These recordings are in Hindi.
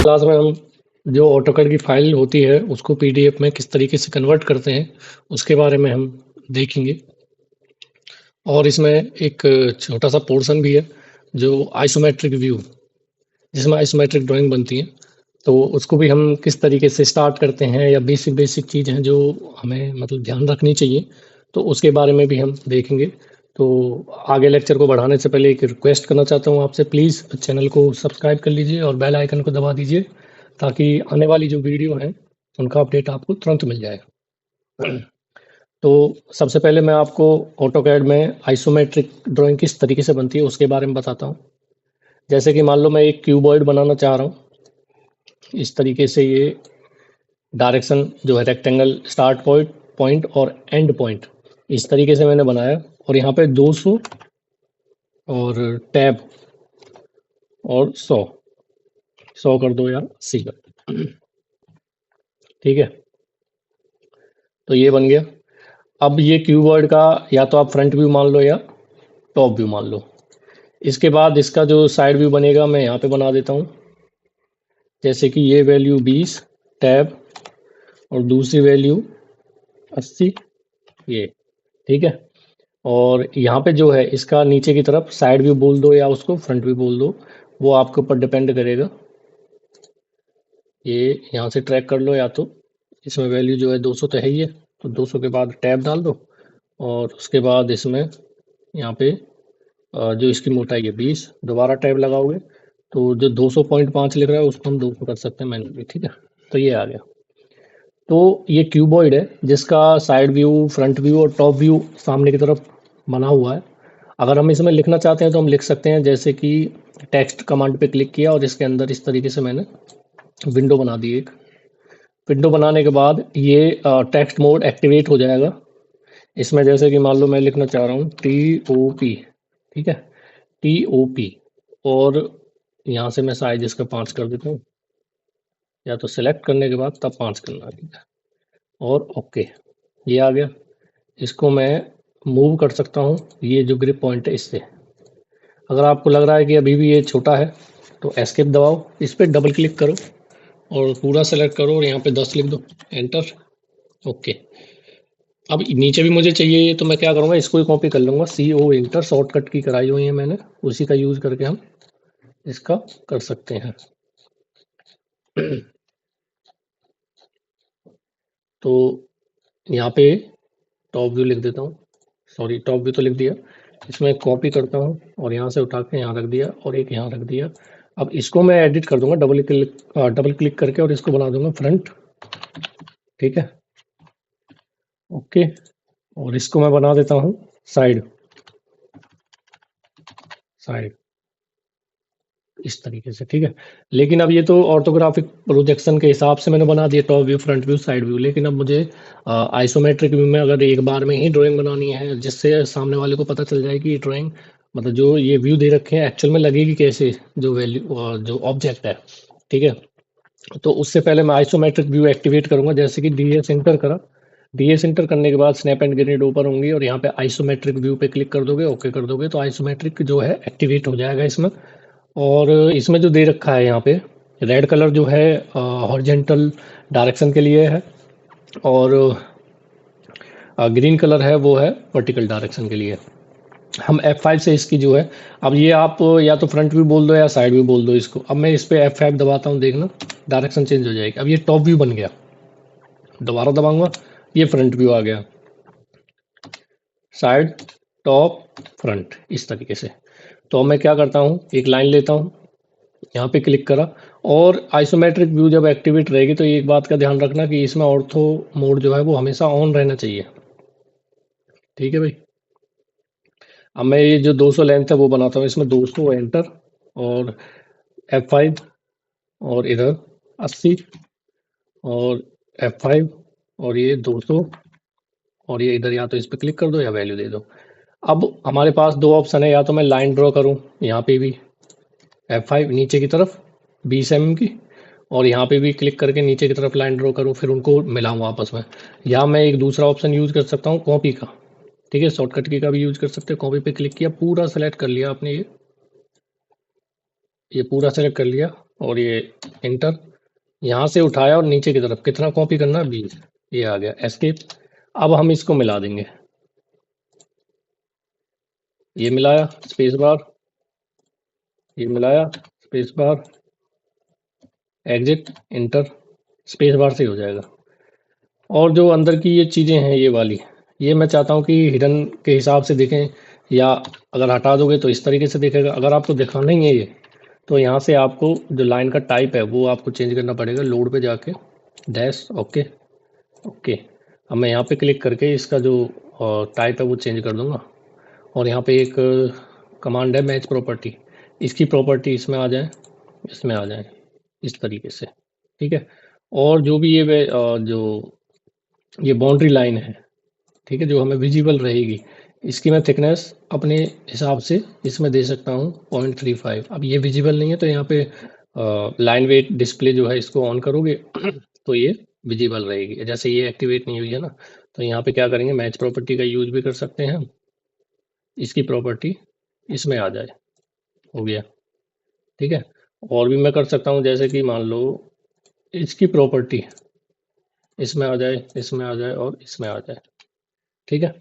क्लास में हम जो ऑटोकैड की फाइल होती है उसको पीडीएफ में किस तरीके से कन्वर्ट करते हैं उसके बारे में हम देखेंगे। और इसमें एक छोटा सा पोर्शन भी है जो आइसोमेट्रिक व्यू, जिसमें आइसोमेट्रिक ड्राइंग बनती है, तो उसको भी हम किस तरीके से स्टार्ट करते हैं या बेसिक बेसिक चीज़ हैं जो हमें मतलब ध्यान रखनी चाहिए, तो उसके बारे में भी हम देखेंगे। तो आगे लेक्चर को बढ़ाने से पहले एक रिक्वेस्ट करना चाहता हूँ आपसे, प्लीज़ चैनल को सब्सक्राइब कर लीजिए और बेल आइकन को दबा दीजिए ताकि आने वाली जो वीडियो हैं उनका अपडेट आपको तुरंत मिल जाए। तो सबसे पहले मैं आपको ऑटोकैड में आइसोमेट्रिक ड्राइंग किस तरीके से बनती है उसके बारे में बताता हूँ। जैसे कि मान लो मैं एक क्यूबॉइड बनाना चाह रहा हूँ, इस तरीके से ये डायरेक्शन जो है रेक्टेंगल स्टार्ट पॉइंट पॉइंट और एंड पॉइंट इस तरीके से मैंने बनाया, और यहाँ पे 200 और टैब और 100 कर दो यार, 80 कर। ठीक है, तो ये बन गया। अब ये क्यूबॉइड का या तो आप फ्रंट व्यू मान लो या टॉप व्यू मान लो। इसके बाद इसका जो साइड व्यू बनेगा मैं यहाँ पे बना देता हूँ, जैसे कि ये वैल्यू 20 टैब और दूसरी वैल्यू 80, ये ठीक है। और यहाँ पे जो है इसका नीचे की तरफ साइड व्यू बोल दो या उसको फ्रंट व्यू बोल दो, वो आपके ऊपर डिपेंड करेगा। ये यहाँ से ट्रैक कर लो, या तो इसमें वैल्यू जो है 200 तो है ही है, तो 200 के बाद टैब डाल दो और उसके बाद इसमें यहाँ पे जो इसकी मोटाई है 20, दोबारा टैब लगाओगे तो जो 200.5 लिख रहा है उसको हम 200 कर सकते हैं मैन्युअली। ठीक है, तो ये आ गया। तो ये क्यूबॉइड है जिसका साइड व्यू, फ्रंट व्यू और टॉप व्यू सामने की तरफ बना हुआ है। अगर हम इसमें लिखना चाहते हैं तो हम लिख सकते हैं, जैसे कि टेक्स्ट कमांड पे क्लिक किया और इसके अंदर इस तरीके से मैंने विंडो बना दी। एक विंडो बनाने के बाद ये टेक्स्ट मोड एक्टिवेट हो जाएगा। इसमें जैसे कि मान लो मैं लिखना चाह रहा हूँ TOP, ठीक है, TOP, और यहाँ से मैं साइज इसका 5 कर देता हूँ, या तो सिलेक्ट करने के बाद तब 5 करना है। ठीक है, और ओके, ये आ गया। इसको मैं मूव कर सकता हूँ, ये जो ग्रिप पॉइंट है इससे। अगर आपको लग रहा है कि अभी भी ये छोटा है तो एस्केप दबाओ, इस पर डबल क्लिक करो और पूरा सेलेक्ट करो और यहाँ पे 10 लिख दो, एंटर, ओके। अब नीचे भी मुझे चाहिए तो मैं क्या करूँगा, इसको ही कॉपी कर लूँगा, CO इंटर, शॉर्टकट की कराई हुई है मैंने, उसी का यूज़ करके हम इसका कर सकते हैं। तो यहाँ पे टॉप व्यू लिख देता हूँ, सॉरी टॉप व्यू तो लिख दिया, इसमें कॉपी करता हूँ और यहाँ से उठा के यहाँ रख दिया और एक यहाँ रख दिया। अब इसको मैं एडिट कर दूंगा डबल क्लिक करके, और इसको बना दूंगा फ्रंट। ठीक है, ओके, और इसको मैं बना देता हूँ साइड, साइड इस तरीके से। ठीक है, लेकिन अब ये तो ऑर्थोग्राफिक प्रोजेक्शन के हिसाब से मैंने बना दिया top view, front view, side view, लेकिन अब मुझे आइसोमेट्रिक व्यू में अगर एक बार में ही ड्राइंग बनानी है जिससे सामने वाले को पता चल जाए कि ड्राइंग मतलब जो ये व्यू दे रखे हैं एक्चुअल में लगेगी कैसे, जो वैल्यू जो ऑब्जेक्ट है। ठीक है, तो उससे पहले मैं आइसोमेट्रिक व्यू एक्टिवेट करूंगा, जैसे कि DS इंटर करा, DS इंटर करने के बाद स्नैप एंड ग्रेनेड ओपन होंगी और यहाँ पे आइसोमेट्रिक व्यू पे क्लिक कर दोगे, ओके कर दोगे, तो आइसोमेट्रिक जो है एक्टिवेट हो जाएगा इसमें। और इसमें जो दे रखा है यहाँ पे रेड कलर जो है हॉरिजेंटल डायरेक्शन के लिए है, और ग्रीन कलर है वो है वर्टिकल डायरेक्शन के लिए। हम F5 से इसकी जो है, अब ये आप या तो फ्रंट व्यू बोल दो या साइड व्यू बोल दो इसको। अब मैं इस पे F5 दबाता हूँ, देखना डायरेक्शन चेंज हो जाएगी। अब ये टॉप व्यू बन गया, दोबारा दबाऊंगा, ये फ्रंट व्यू आ गया, साइड, टॉप, फ्रंट इस तरीके से। तो अब मैं क्या करता हूँ, एक लाइन लेता हूँ, यहाँ पे क्लिक करा, और आइसोमेट्रिक व्यू जब एक्टिवेट रहेगी तो एक बात का ध्यान रखना कि इसमें ऑर्थो मोड जो है वो हमेशा ऑन रहना चाहिए। ठीक है भाई, अब मैं ये जो 200 लेंथ है वो बनाता हूँ, इसमें 200 एंटर और F5 और इधर 80 और F5 और ये 200 और ये इधर, या तो इस पर क्लिक कर दो या वैल्यू दे दो। अब हमारे पास दो ऑप्शन है, या तो मैं लाइन ड्रॉ करूँ यहाँ पे भी F5 नीचे की तरफ 20 mm की, और यहाँ पे भी क्लिक करके नीचे की तरफ लाइन ड्रॉ करूँ, फिर उनको मिलाऊँ आपस में। या मैं एक दूसरा ऑप्शन यूज़ कर सकता हूँ कॉपी का। ठीक है, शॉर्टकट की का भी यूज़ कर सकते हैं। कॉपी पे क्लिक किया, पूरा सेलेक्ट कर लिया आपने, ये पूरा सेलेक्ट कर लिया, और ये इंटर, यहाँ से उठाया और नीचे की तरफ कितना कॉपी करना है 20, ये आ गया एस्केप। अब हम इसको मिला देंगे, ये मिलाया स्पेस बार, ये मिलाया space bar, exit inter, space bar से हो जाएगा। और जो अंदर की ये चीज़ें हैं ये वाली, ये मैं चाहता हूँ कि हिडन के हिसाब से दिखें, या अगर हटा दोगे तो इस तरीके से दिखेगा। अगर आपको दिखाना ही है ये, तो यहाँ से आपको जो लाइन का टाइप है वो आपको चेंज करना पड़ेगा। लोड पे जाके डैश, ओके ओके। अब मैं यहाँ पे क्लिक करके इसका जो टाइप है वो चेंज कर दूंगा। और यहाँ पे एक कमांड है मैच प्रॉपर्टी, इसकी प्रॉपर्टी इसमें आ जाए, इसमें आ जाए इस तरीके से, ठीक है। और जो भी जो ये बाउंड्री लाइन है, ठीक है, जो हमें विजिबल रहेगी, इसकी मैं थिकनेस अपने हिसाब से इसमें दे सकता हूँ 0.35। अब ये विजिबल नहीं है तो यहाँ पे लाइन वेट डिस्प्ले जो है इसको ऑन करोगे तो ये विजिबल रहेगी। जैसे ये एक्टिवेट नहीं हुई है ना, तो यहाँ पे क्या करेंगे, मैच प्रॉपर्टी का यूज भी कर सकते हैं हम। इसकी प्रॉपर्टी इसमें आ जाए, हो गया, ठीक है। और भी मैं कर सकता हूँ, जैसे कि मान लो इसकी प्रॉपर्टी इसमें आ जाए, इसमें आ जाए और इसमें आ जाए, ठीक है।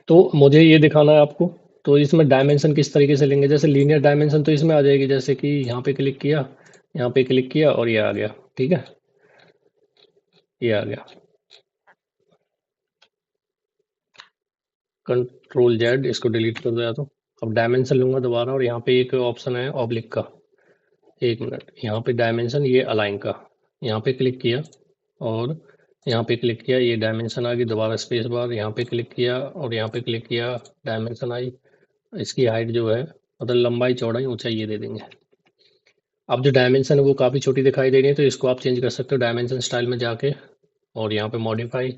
तो मुझे ये दिखाना है आपको, तो इसमें डायमेंशन किस तरीके से लेंगे। जैसे लीनियर डायमेंशन तो इसमें आ जाएगी, जैसे कि यहाँ पे क्लिक किया, यहाँ पे क्लिक किया और ये आ गया, ठीक है, ये आ गया। कंट्रोल जेड, इसको डिलीट कर दिया। तो अब डायमेंशन लूंगा दोबारा, और यहाँ पे एक ऑप्शन है ऑब्लिक का, एक मिनट, यहाँ पे डायमेंशन, ये अलाइन का, यहाँ पे क्लिक किया और यहाँ पे क्लिक किया, ये डायमेंशन आ गई। दोबारा स्पेस बार, यहाँ पे क्लिक किया और यहाँ पे क्लिक किया, डायमेंशन आई। इसकी हाइट जो है, मतलब लंबाई चौड़ाई ऊंचाई ये दे देंगे। अब जो डायमेंशन है वो काफ़ी छोटी दिखाई दे रही है, तो इसको आप चेंज कर सकते हो डायमेंशन स्टाइल में जाके, और यहाँ पे मॉडिफाई,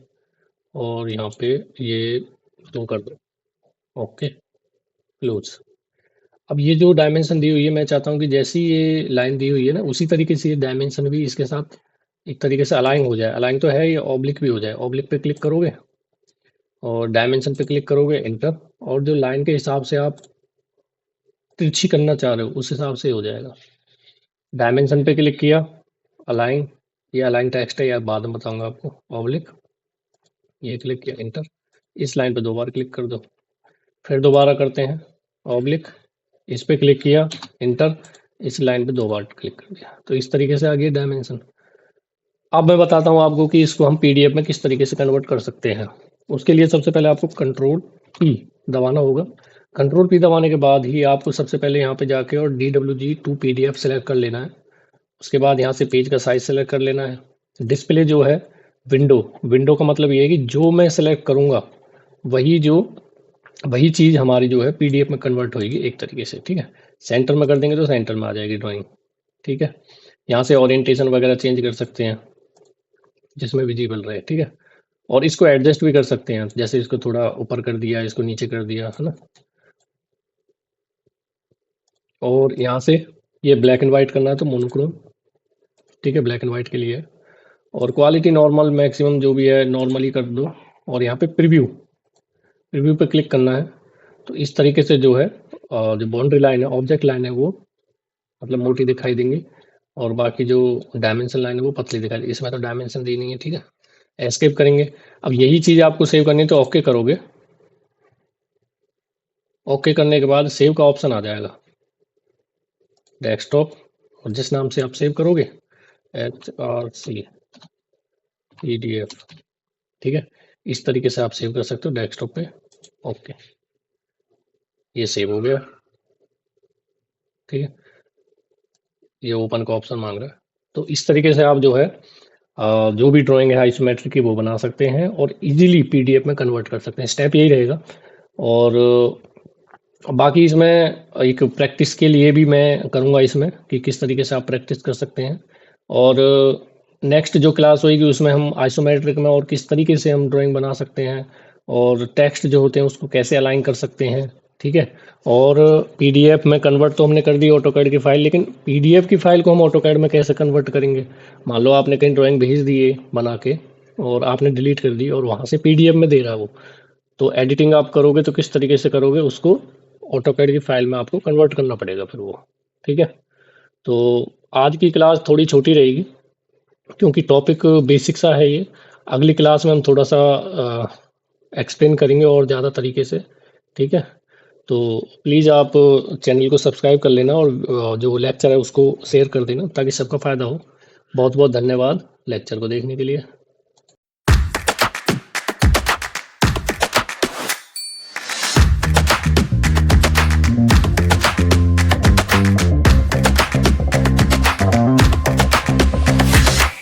और यहाँ पे ये दो कर दो, ओके क्लोज। अब ये जो डायमेंशन दी हुई है, मैं चाहता हूँ कि जैसी ये लाइन दी हुई है ना, उसी तरीके से ये डायमेंशन भी इसके साथ एक तरीके से अलाइन हो जाए। अलाइन तो है, ये ऑब्लिक भी हो जाए। ऑब्लिक पे क्लिक करोगे और डायमेंशन पे क्लिक करोगे, एंटर, और जो लाइन के हिसाब से आप तिरछी करना चाह रहे हो उस हिसाब से हो जाएगा। डायमेंशन पे क्लिक किया, अलाइन, ये अलाइन टेक्स्ट है यार, बाद में बताऊंगा आपको। ऑब्लिक, ये क्लिक किया, इंटर, इस लाइन पे दो बार क्लिक कर दो। फिर दोबारा करते हैं, ऑब्लिक, इस पे क्लिक किया, इंटर, इस लाइन पे दो बार क्लिक कर दिया, तो इस तरीके से आ गया डायमेंशन। अब मैं बताता हूँ आपको कि इसको हम पीडीएफ में किस तरीके से कन्वर्ट कर सकते हैं। उसके लिए सबसे पहले आपको कंट्रोल पी दबाना होगा। कंट्रोल पी दबाने के बाद ही आपको सबसे पहले यहाँ पे जाके और DWG टू PDF सेलेक्ट कर लेना है। उसके बाद यहाँ से पेज का साइज सेलेक्ट कर लेना है। डिस्प्ले जो है, विंडो, विंडो का मतलब ये है कि जो मैं सेलेक्ट करूँगा वही चीज़ हमारी जो है पीडीएफ में कन्वर्ट होगी एक तरीके से, ठीक है। सेंटर में कर देंगे तो सेंटर में आ जाएगी ड्राइंग, ठीक है। यहाँ से ओरिएंटेशन वगैरह चेंज कर सकते हैं जिसमें विजिबल रहे, ठीक है। और इसको एडजस्ट भी कर सकते हैं, जैसे इसको थोड़ा ऊपर कर दिया, इसको नीचे कर दिया, है ना। और यहाँ से ये ब्लैक एंड वाइट करना है तो मोनोक्रोम, ठीक है, ब्लैक एंड वाइट के लिए। और क्वालिटी नॉर्मल मैक्सिमम जो भी है नॉर्मली कर दो। और यहाँ पे प्रीव्यू, प्रीव्यू पे क्लिक करना है। तो इस तरीके से जो है जो बाउंड्री लाइन है, ऑब्जेक्ट लाइन है, वो मतलब मोटी दिखाई देंगी, और बाकी जो डायमेंशन लाइन है वो पतली दिखाई देगी। इसमें तो डायमेंशन दी नहीं है, ठीक है। एस्केप करेंगे। अब यही चीज़ आपको सेव करनी है तो ओके करोगे। ओके करने के बाद सेव का ऑप्शन आ जाएगा, डेस्कटॉप, और जिस नाम से आप सेव करोगे, HRC PDF, ठीक है। इस तरीके से आप सेव कर सकते हो डेस्कटॉप पे, ओके, ये सेव हो गया, ठीक है। ये ओपन का ऑप्शन मांग रहा है। तो इस तरीके से आप जो है जो भी ड्राइंग है आइसोमेट्रिक की वो बना सकते हैं और इजीली पीडीएफ में कन्वर्ट कर सकते हैं। स्टेप यही रहेगा। और बाकी इसमें एक प्रैक्टिस के लिए भी मैं करूँगा इसमें कि किस तरीके से आप प्रैक्टिस कर सकते हैं। और नेक्स्ट जो क्लास होगी उसमें हम आइसोमेट्रिक में और किस तरीके से हम ड्राइंग बना सकते हैं, और टेक्स्ट जो होते हैं उसको कैसे अलाइन कर सकते हैं, ठीक है। और पीडीएफ में कन्वर्ट तो हमने कर दी ऑटोकैड की फाइल, लेकिन पीडीएफ की फाइल को हम ऑटोकैड में कैसे कन्वर्ट करेंगे। मान लो आपने कहीं ड्राइंग भेज दी है बना के और आपने डिलीट कर दी और वहाँ से पीडीएफ में दे रहा है वो, तो एडिटिंग आप करोगे तो किस तरीके से करोगे, उसको ऑटोकैड की फाइल में आपको कन्वर्ट करना पड़ेगा फिर वो, ठीक है। तो आज की क्लास थोड़ी छोटी रहेगी क्योंकि टॉपिक बेसिक सा है ये। अगली क्लास में हम थोड़ा-सा एक्सप्लेन करेंगे और ज़्यादा तरीके से, ठीक है? तो प्लीज़ आप चैनल को सब्सक्राइब कर लेना और जो लेक्चर है उसको शेयर कर देना ताकि सबका फ़ायदा हो। बहुत-बहुत धन्यवाद लेक्चर को देखने के लिए।